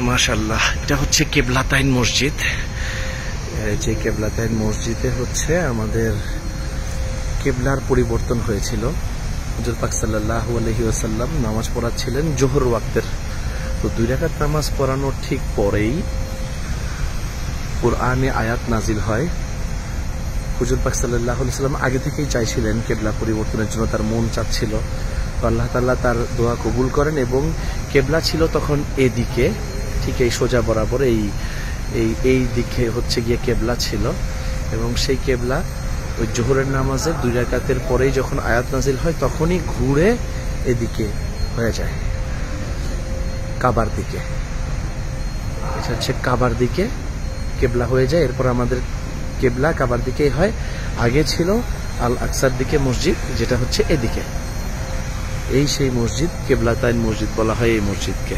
মাশাআল্লাহ, এটা হচ্ছে কেবলাতাইন মসজিদ। যে কেবলাতাইন মসজিদে হচ্ছে আমাদের কেবলার পরিবর্তন হয়েছিল। হুজুর পাক সাল্লাল্লাহু আলাইহি ওয়াসাল্লাম নামাজ পড়াচ্ছিলেন জোহর ওয়াক্তের। তো 2 রাকাত নামাজ পড়ানোর ঠিক পরেই কুরআনে আয়াত নাজিল হয়। হুজুর পাক সাল্লাল্লাহু আলাইহি ওয়াসাল্লাম আগে থেকেই চাইছিলেন কেবলা পরিবর্তনের জন্য, তার মন চাচ্ছিল। আল্লাহ তাআলা তার দোয়া কবুল করেন এবং কেবলা ছিল তখন এদিকে, ঠিক এই সোজা বরাবর এই দিকে হচ্ছে গিয়ে কেবলা ছিল। এবং সেই কেবলা ওই জোহরের নামাজের 2 রাকাতের পরেই যখন আয়াত নাজিল হয় তখনই ঘুরে এদিকে হয়ে যায়, কাবার দিকে। এটা হচ্ছে কাবার দিকে কেবলা হয়ে যায়। এরপর আমাদের কেবলা কাবার দিকেই হয়। আগে ছিল আল আকসার দিকে মসজিদ, যেটা হচ্ছে এদিকে। এই সেই মসজিদ, কেবলাতাইন মসজিদ বলা হয় এই মসজিদকে।